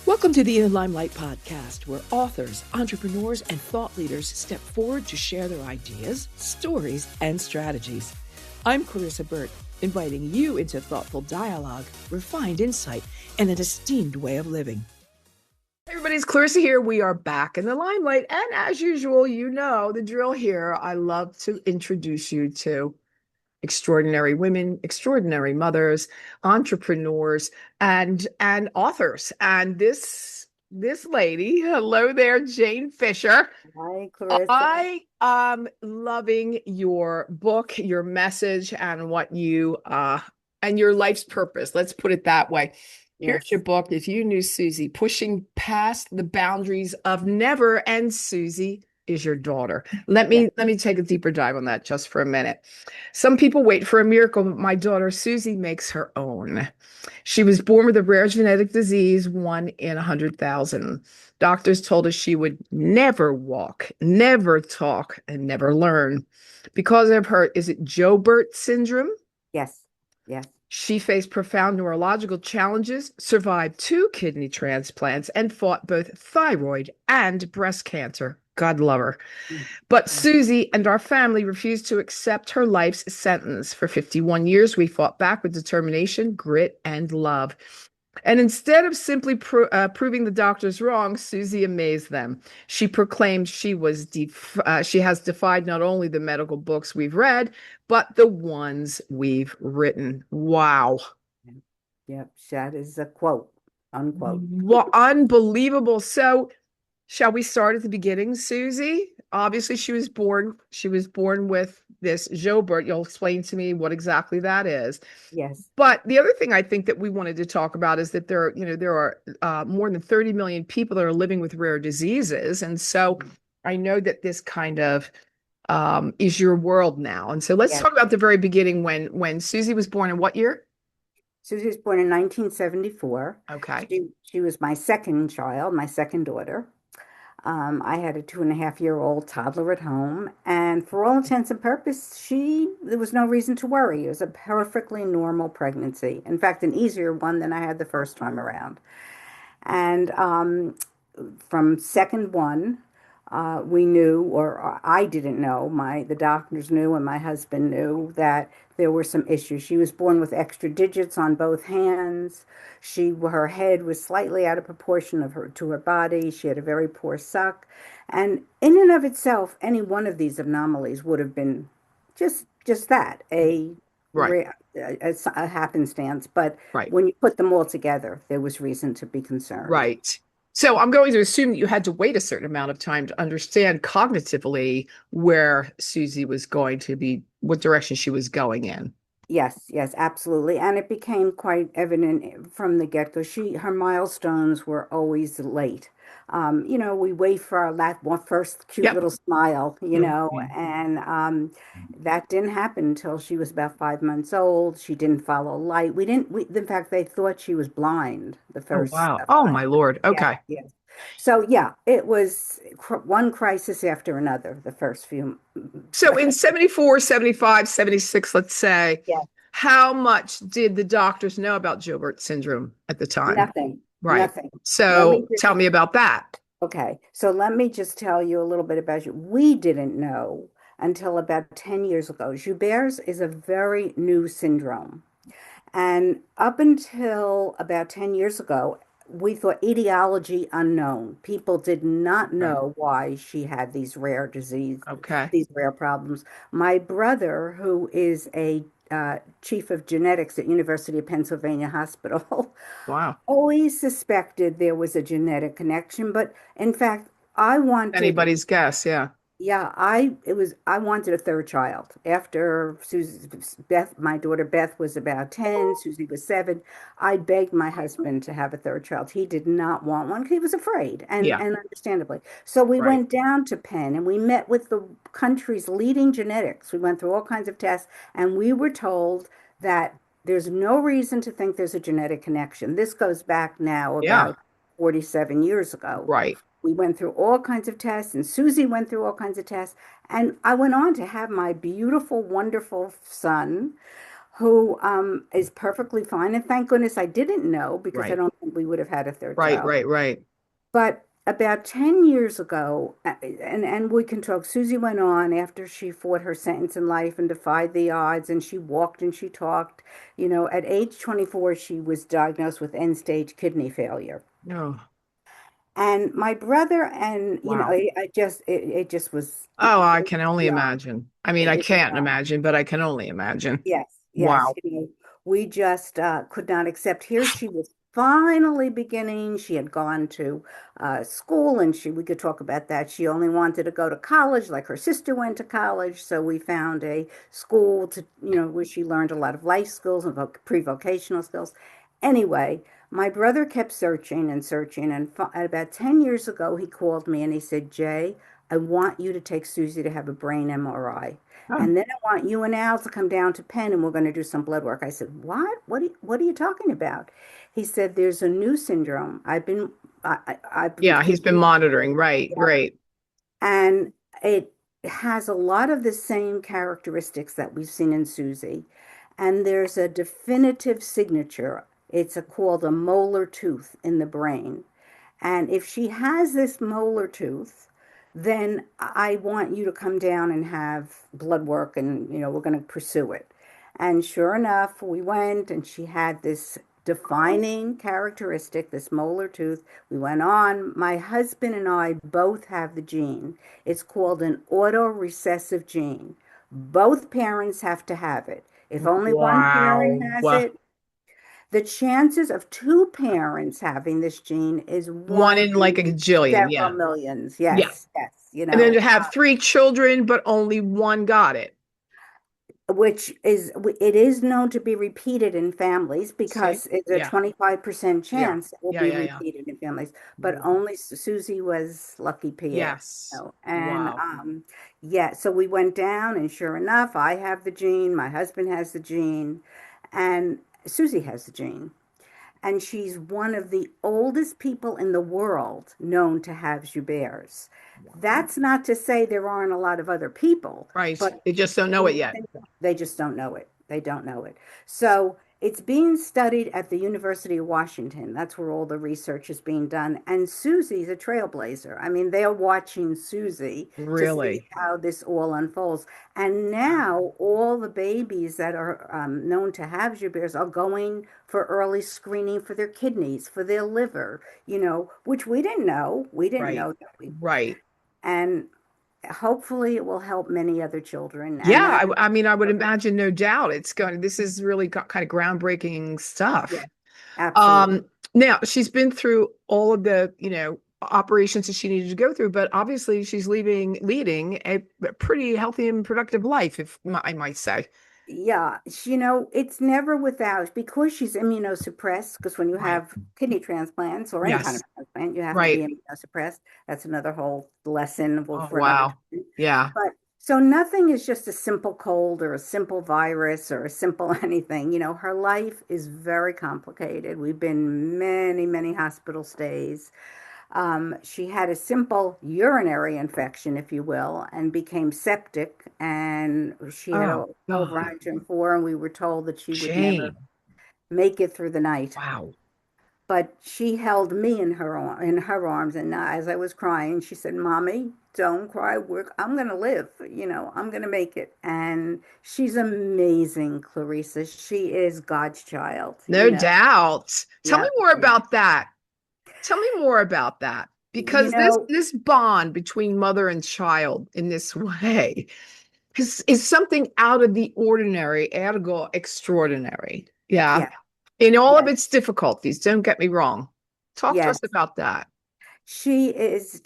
Welcome to the Limelight podcast, where authors, entrepreneurs, and thought leaders step forward to share their ideas, stories, and strategies. I'm Clarissa Burt, inviting you into thoughtful dialogue, refined insight, and an esteemed way of living. Hey everybody, it's Clarissa here. We are back in the Limelight, and as usual, you know the drill here. I love to introduce you to extraordinary women, extraordinary mothers, entrepreneurs, and authors. And this lady, hello there, Jane Fischer. Hi, Clarissa. I am loving your book, your message, and what you and your life's purpose. Let's put it that way. Here's your book. If you knew Suzy, pushing past the boundaries of never, and Suzy is your daughter. Let me take a deeper dive on that just for a minute. Some people wait for a miracle, but my daughter Suzy makes her own. She was born with a rare genetic disease, 1 in 100,000. Doctors told us she would never walk, never talk, and never learn because of her, is it Joubert syndrome? Yes. She faced profound neurological challenges, survived 2 kidney transplants, and fought both thyroid and breast cancer. God love her. But Suzy and our family refused to accept her life's sentence. For 51 years, we fought back with determination, grit, and love. And instead of simply proving the doctors wrong, Suzy amazed them. She proclaimed she has defied not only the medical books we've read, but the ones we've written. Wow. Yep, that is a quote, unquote. Well, unbelievable. So, shall we start at the beginning, Suzy? Obviously, she was born with this Joubert. You'll explain to me what exactly that is. Yes. But the other thing I think that we wanted to talk about is that there are more than 30 million people that are living with rare diseases. And so I know that this kind of is your world now. And so let's talk about the very beginning when Suzy was born. In what year? Suzy was born in 1974. Okay. She was my second child, my second daughter. I had a 2.5-year-old toddler at home, and for all intents and purposes, there was no reason to worry. It was a perfectly normal pregnancy. In fact, an easier one than I had the first time around. And from second one, we knew, or I didn't know, the doctors knew and my husband knew that there were some issues. She was born with extra digits on both hands. Her head was slightly out of proportion to her body. She had a very poor suck. And in and of itself, any one of these anomalies would have been just that, Right. a happenstance. But Right. when you put them all together, there was reason to be concerned. Right. So I'm going to assume that you had to wait a certain amount of time to understand cognitively where Suzy was going to be, what direction she was going in. Yes, absolutely. And it became quite evident from the get-go. Her milestones were always late. We wait for our first cute Yep. little smile, Mhm. and that didn't happen until she was about 5 months old. She didn't follow light. In fact, they thought she was blind the Oh, first wow. Oh, 5. my Lord. Yeah, Okay. yeah. So yeah, it was one crisis after another the first few. So in 74, 75, 76, let's say, Yeah, how much did the doctors know about Gilbert syndrome at the time? nothing, Right. nothing. Let me So just tell me about that. Okay, so let me just tell you a little bit about you. We didn't know until about 10 years ago. Joubert's is a very new syndrome. And up until about 10 years ago, we thought etiology unknown. People did not Okay. know why she had Okay. these rare problems. My brother, who is a chief of genetics at University of Pennsylvania Hospital, Wow. always suspected there was a genetic connection, but in fact, I wanted, Anybody's guess. Yeah. yeah, I wanted a third child. After my daughter Beth was about 10, Suzy was 7, I begged my husband to have a third child. He did not want one because he was afraid, Yeah. and understandably. So we Right. went down to Penn and we met with the country's leading genetics. We went through all kinds of tests, and we were told that there's no reason to think there's a genetic connection. This goes back now Yeah. about 47 years ago. Right. We went through all kinds of tests, and Suzy went through all kinds of tests. And I went on to have my beautiful, wonderful son, who is perfectly fine. And thank goodness I didn't know because I Right. don't think we would have had a third Right, child. right, right. But about 10 years ago, and we can talk, Susie went on after she fought her sentence in life and defied the odds, and she walked and she talked. At age 24, she was diagnosed with end-stage kidney failure. Oh, And my brother and, wow. it just was, Oh, I it can was only beyond. imagine. I mean, I It was can't beyond. imagine, but I can only imagine. Yes, yes. Wow. We just could not accept. Here she was finally beginning. She had gone to school, and we could talk about that. She only wanted to go to college, like her sister went to college. So we found a school where she learned a lot of life skills and pre-vocational skills. Anyway, my brother kept searching and searching, and about 10 years ago, he called me and he said, Jay, I want you to take Susie to have a brain MRI. Oh, And then I want you and Al to come down to Penn and we're going to do some blood work. I said, What? What are you talking about? He said, There's a new syndrome. I've been yeah, he's been keeping, monitoring. Right, yeah. right. And it has a lot of the same characteristics that we've seen in Susie. And there's a definitive signature. Called a molar tooth in the brain. And if she has this molar tooth, then I want you to come down and have blood work and, we're going to pursue it. And sure enough, we went and she had this defining characteristic, this molar tooth. We went on. My husband and I both have the gene. It's called an autorecessive gene. Both parents have to have it. If only one parent Wow. has it, the chances of two parents having this gene is One one in like a in gajillion. several Yeah. millions. Yeah. Yes, yes, And then to have three children, but only one got it. which is it is known to be repeated in families See? because it's a Yeah. 25% Yeah. chance it will Yeah. be Yeah. Yeah. repeated in families. But Wow. only Susie was lucky Pierre. Yes. And Wow. yeah, so we went down, and sure enough, I have the gene, my husband has the gene, and Susie has the gene. And she's one of the oldest people in the world known to have Joubert's. Wow. That's not to say there aren't a lot of other people, Right. but They just don't know it yet. they just don't know it. They don't know it. So it's being studied at the University of Washington. That's where all the research is being done. And Susie's a trailblazer. I mean, they're watching Susie to see Really. how this all unfolds. And Wow. now all the babies that are known to have Joubert's are going for early screening for their kidneys, for their liver, which we didn't know. We didn't Right. know that Right. and hopefully it will help many other children. And Yeah. I mean, I would imagine, no doubt, this is really kind of groundbreaking yeah, stuff. absolutely. Um, Now she's been through all of the, operations that she needed to go through, but obviously she's leading a pretty healthy and productive life, if I might say. Yeah, it's never without because she's immunosuppressed. Because when you Right. have kidney transplants or any kind of Yes. transplant, you have to be Right. immunosuppressed. That's another whole lesson Oh, for another wow. time. Yeah. But so nothing is just a simple cold or a simple virus or a simple anything. Her life is very complicated. We've been many, many hospital stays. She had a simple urinary infection, if you will, and became septic. And she had Oh, over God. 104, and we were told that she would never Shame. make it through the night. Wow. But she held me in her arms, and as I was crying, she said, "Mommy, don't cry. I'm going to live. I'm going to make it." And she's amazing, Clarissa. She is God's child. No doubt. Tell me Yeah, more yeah. about that. Tell me more about that. You Because this know, this bond between mother and child in this way is something out of the ordinary, ergo extraordinary. Yeah. yeah, In all of yeah, its difficulties, don't get me wrong. Talk to yeah. us about that. She is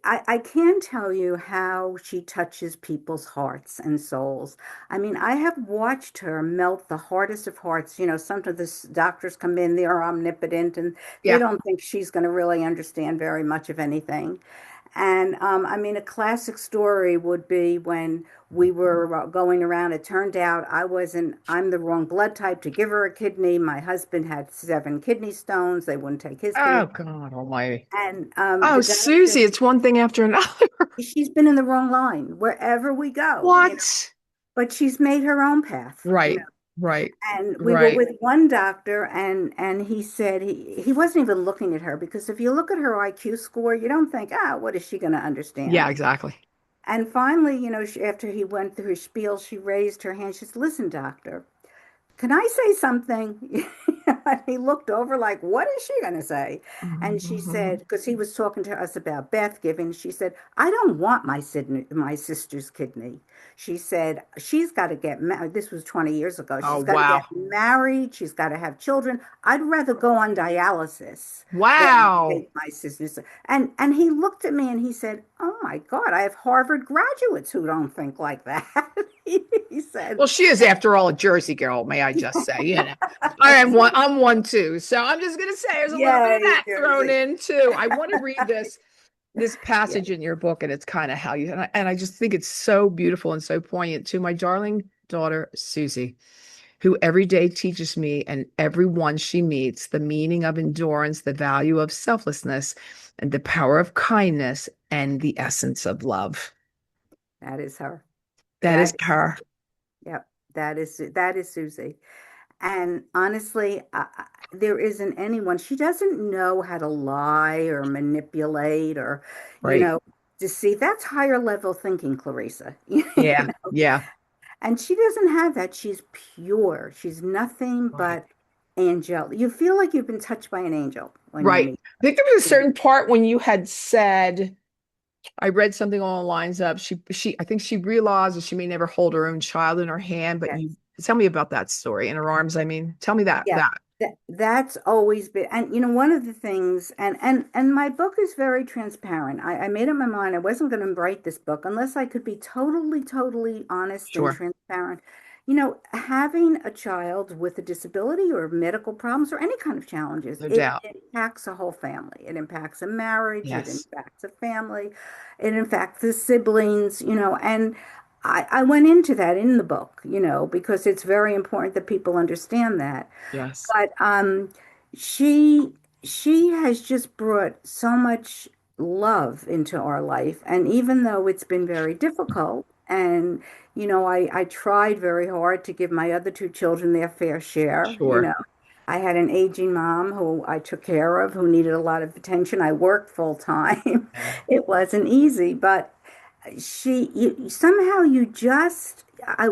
I can't tell you how she touches people's hearts and souls. I mean, I have watched her melt the hardest of hearts. Sometimes the doctors come in, they're omnipotent, and they Yeah. don't think she's going to really understand very much of anything. And I mean, a classic story would be when we were going around. It turned out I'm the wrong blood type to give her a kidney. My husband had 7 kidney stones. They wouldn't take his kidney. Oh, God Almighty. And Oh, the Susie, doctor, it's one thing after another. she's been in the wrong line wherever we go, What? but she's made her own path. Right. Right. And we were Right. with one doctor, and he said he wasn't even looking at her, because if you look at her IQ score, you don't think, ah, what is she going to Yeah, understand? exactly. And finally, after he went through his spiel, she raised her hand. She said, "Listen, doctor, can I say something?" And he looked over like, what is she going to say? And she said, Mhm. because he was talking to us about Beth giving, she said, "I don't want my sister's kidney." She said, "She's got to get married." This was 20 years ago. Oh, "She's got to get wow. married. She's got to have children. I'd rather go on dialysis than Wow. take my sister's." And he looked at me and he said, "Oh my God, I have Harvard graduates who don't think like that." He said, Well, she is, after all, a Jersey girl, may I just say, I am one, I'm one too. So I'm just gonna say there's a little bit of "Yay, that thrown Jersey." in too. I want to read this Yeah. passage in your book, and it's kind of how you and I just think it's so beautiful and so poignant. To my darling daughter, Suzy, who every day teaches me and everyone she meets the meaning of endurance, the value of selflessness, and the power of kindness and the essence of love. That is her. That is That, her. yep, that is Susie. And honestly, there isn't anyone. She doesn't know how to lie or manipulate or, you Right. know, deceive. That's higher level thinking, Clarissa. Yeah. Yeah. And she doesn't have that. She's pure. She's nothing Right. but angel. You feel like you've been touched by an angel when you Right. meet I think there was a her. certain part when you had said, I read something along the lines of I think she realized that she may never hold her own child in her hand, but Yes. you tell me about that story, in her arms. I mean, tell me that Yeah, that. that's always been, and one of the things, and my book is very transparent. I made up my mind I wasn't going to write this book unless I could be totally, totally honest and Sure. transparent. Having a child with a disability or medical problems or any kind of challenges, No it doubt. impacts a whole family. It impacts a marriage, it Yes. impacts a family, it impacts the siblings, and I went into that in the book, because it's very important that people understand that. Yes. But she she has just brought so much love into our life, and even though it's been very difficult, and I tried very hard to give my other two children their fair share. Sure. I had an aging mom who I took care of, who needed a lot of attention. I worked full time. Yeah. It wasn't easy, but somehow you just I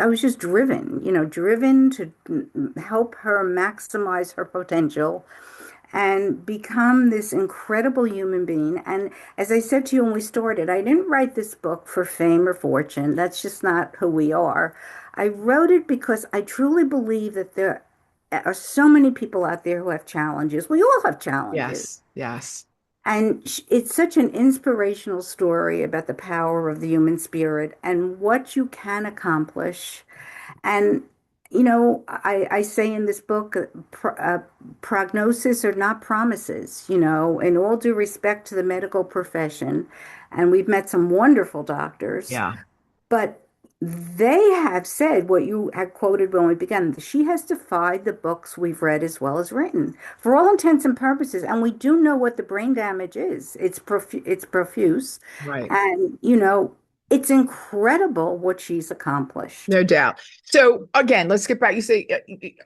was just driven, driven to help her maximize her potential and become this incredible human being. And as I said to you when we started, I didn't write this book for fame or fortune. That's just not who we are. I wrote it because I truly believe that there are so many people out there who have challenges. We all have challenges. Yes. Yes. And it's such an inspirational story about the power of the human spirit and what you can accomplish. And, I say in this book, prognosis are not promises, in all due respect to the medical profession. And we've met some wonderful doctors, Yeah. but they have said what you had quoted when we began. She has defied the books we've read as well as written for all intents and purposes. And we do know what the brain damage is. It's profuse. Right. And, it's incredible what she's accomplished. No doubt. So again, let's get back. You say,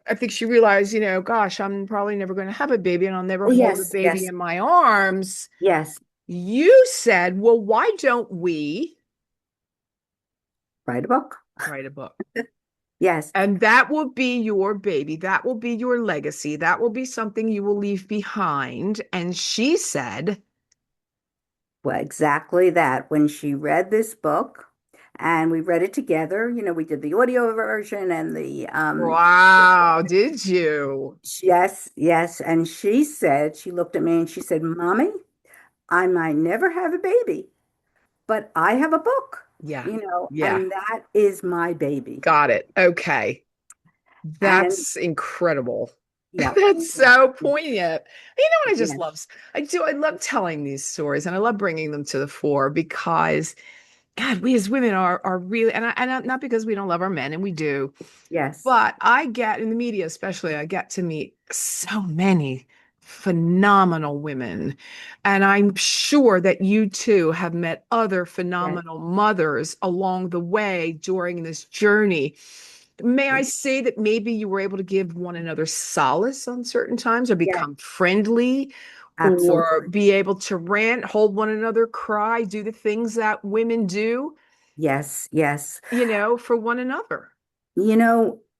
I think she realized, gosh, I'm probably never going to have a baby and I'll never Oh, hold a yes, baby yes, in my arms. yes. You said, well, why don't we Write a book. write a book? Yes. And that will be your baby. That will be your legacy. That will be something you will leave behind. And she said, Well, exactly that. When she read this book, and we read it together, we did the audio version and the wow, did you? yes, yes. And she said, she looked at me and she said, "Mommy, I might never have a baby, but I have a book, Yeah. Yeah. and that is my baby." Got it. Okay. And That's incredible. yeah, That's yeah, so poignant. What I just yes, love? I do. I love telling these stories and I love bringing them to the fore because, God, we as women are really, not because we don't love our men, and we do, yes, but I get in the media, especially, I get to meet so many phenomenal women. And I'm sure that you too have met other yes, phenomenal mothers along the way during this journey. may I say that maybe you were able to give one another solace on certain times or Yeah, become friendly or absolutely. be able to rant, hold one another, cry, do the things that women do, Yes, yes. for one another.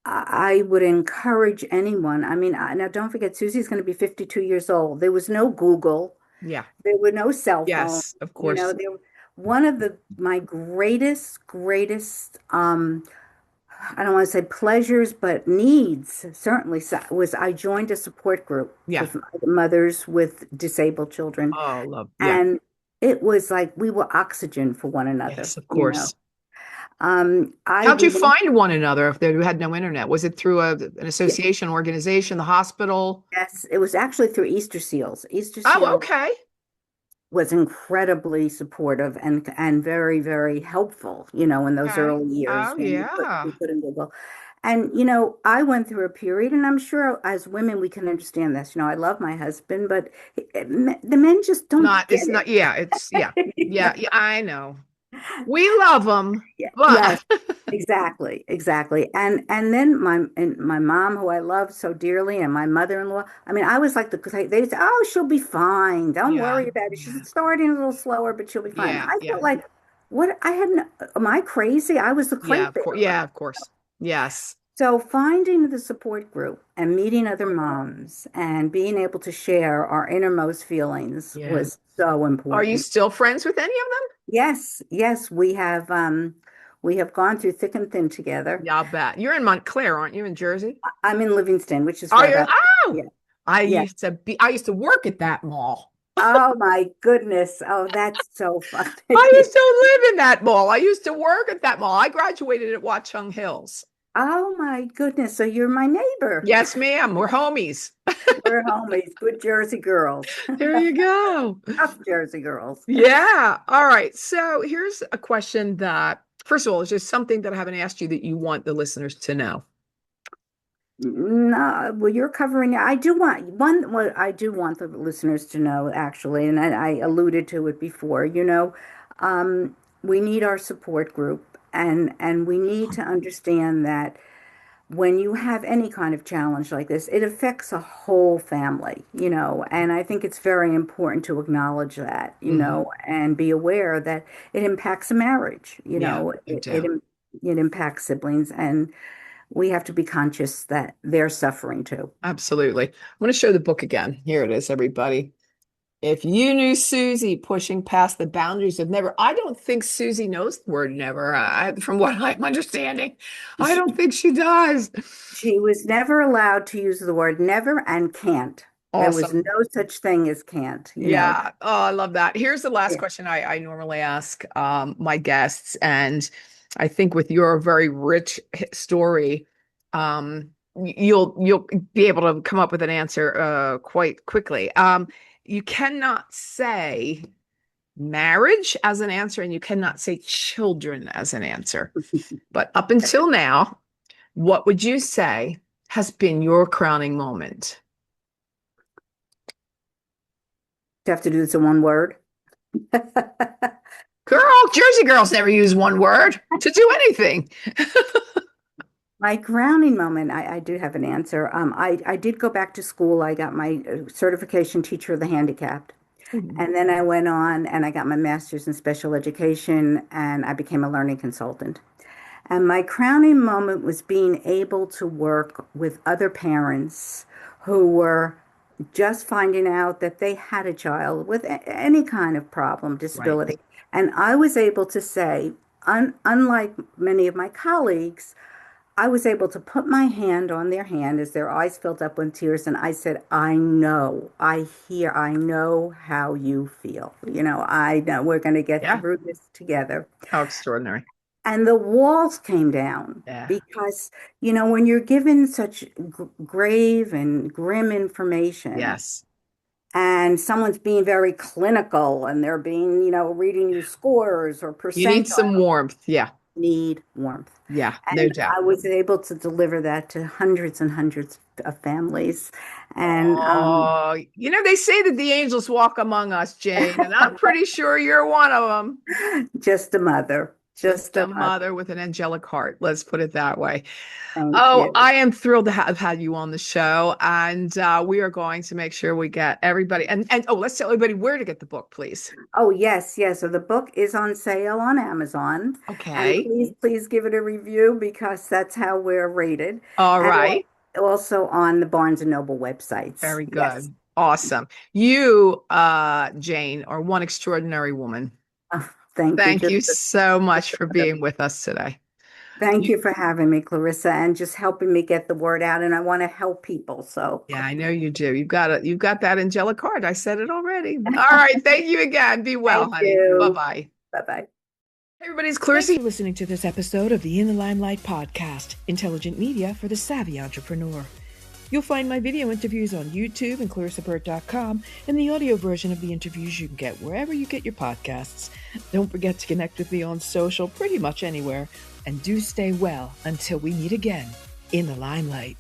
I would encourage anyone. I mean, now don't forget, Susie's going to be 52 years old. There was no Google. Yeah. There were no cell phones. Yes, of course. One of my greatest, I don't want to say pleasures, but needs certainly was I joined a support group for Yeah. mothers with disabled children. Oh, love. Yeah. And it was like we were oxygen for one another, Yes, of course. How'd We you went, find one another if they had no internet? Was it through an association, organization, the hospital? yes, it was actually through Easter Seals. Easter Oh, Seals okay. was incredibly supportive and very, very helpful, in those Okay. early years Oh, when yeah. we put in Google. And I went through a period, and I'm sure as women we can understand this. I love my husband, but the men just don't Not, get it's not, it. yeah, yeah, yeah, yeah, I know. We love them, Yeah, yes, but exactly, exactly. And then my mom, who I love so dearly, and my mother-in-law. I mean, I was like they say, "Oh, she'll be fine. Don't yeah, worry about it. She's yeah, starting a little slower, but she'll be fine." yeah, I yeah, felt like, what? Am I crazy? I was the yeah, crate of course. bearer. Yeah, of course. Yes. So finding the support group and meeting other moms and being able to share our innermost feelings Yeah. was so Are you important. still friends with any of them? Yes, yes, we have gone through thick and thin together. Yeah, I'll bet. You're in Montclair, aren't you, in Jersey? I'm in Livingston, which is Are right you? up. Oh, Yeah, yeah. I used to work at that mall. Oh my goodness. Oh, that's so funny. I used to live in that mall. I used to work at that mall. I graduated at Watchung Hills. Oh my goodness. So you're my neighbor. Yes, ma'am. We're homies. We're homies, good Jersey girls. There you go. Tough Jersey girls. Yeah. All right. So here's a question that, first of all, is just something that I haven't asked you that you want the listeners to know. No, well, you're covering. I do want one. What I do want the listeners to know, actually, and I alluded to it before. We need our support group, and we need to understand that when you have any kind of challenge like this, it affects a whole family. And I think it's very important to acknowledge that. Hmm. And be aware that it impacts a marriage. Yeah, no doubt. It impacts siblings, and we have to be conscious that they're suffering too. Absolutely. I'm going to show the book again. Here it is, everybody. If you knew Suzy pushing past the boundaries of never, I don't think Suzy knows the word never, from what I'm understanding. I She, don't think she does. she was never allowed to use the word never and can't. There was no Awesome. such thing as can't. Yeah. Oh, I love that. Here's the last Yeah. question I normally ask my guests. And I think with your very rich story, you'll be able to come up with an answer quite quickly. You cannot say marriage as an answer, and you cannot say children as an answer. But up until now, what would you say has been your crowning moment? You have to do this in one word. Girl, Jersey girls never use one word to do anything. My crowning moment, I do have an answer. I did go back to school. I got my certification teacher of the handicapped. Mhm. And then I went on and I got my master's in special education and I became a learning consultant. And my crowning moment was being able to work with other parents who were just finding out that they had a child with any kind of problem, Right. disability. And I was able to say, unlike many of my colleagues, I was able to put my hand on their hand as their eyes filled up with tears. And I said, I know, I know how you feel. I know we're going to get Yeah. through this together. How extraordinary. And the walls came down Yeah. because, when you're given such grave and grim information Yes. and someone's being very clinical and they're being, reading you scores or You need some percentile, warmth. Yeah. need warmth. Yeah. No And doubt. I was able to deliver that to hundreds and hundreds of families. And Oh, they say that the angels walk among us, Jane, and I'm pretty sure you're one of them. just a mother, Just a a mother with an angelic heart. Let's put it that way. thank Oh, you. I am thrilled to have had you on the show, and we are going to make sure we get everybody. And oh, let's tell everybody where to get the book, please. Oh, yes, yes. So the book is on sale on Amazon. And Okay. please, please give it a review because that's how we're rated. All And right. also on the Barnes and Noble websites. Very Yes. good. Awesome. You, Jane, are one extraordinary woman. Thank you. Thank you so much for being with us today. Thank you for having me, Clarissa, and just helping me get the word out. And I want to help people. So Yeah, I know you do. You've got that angelic heart. I said it already. All right. Thank you again. Be well, thank honey. you. Bye-bye. Bye-bye. Hey, everybody's Clarissa. Thanks for listening to this episode of the In the Limelight podcast, intelligent media for the savvy entrepreneur. You'll find my video interviews on YouTube and ClarissaBurt.com, and the audio version of the interviews you can get wherever you get your podcasts. Don't forget to connect with me on social, pretty much anywhere, and do stay well until we meet again in the Limelight.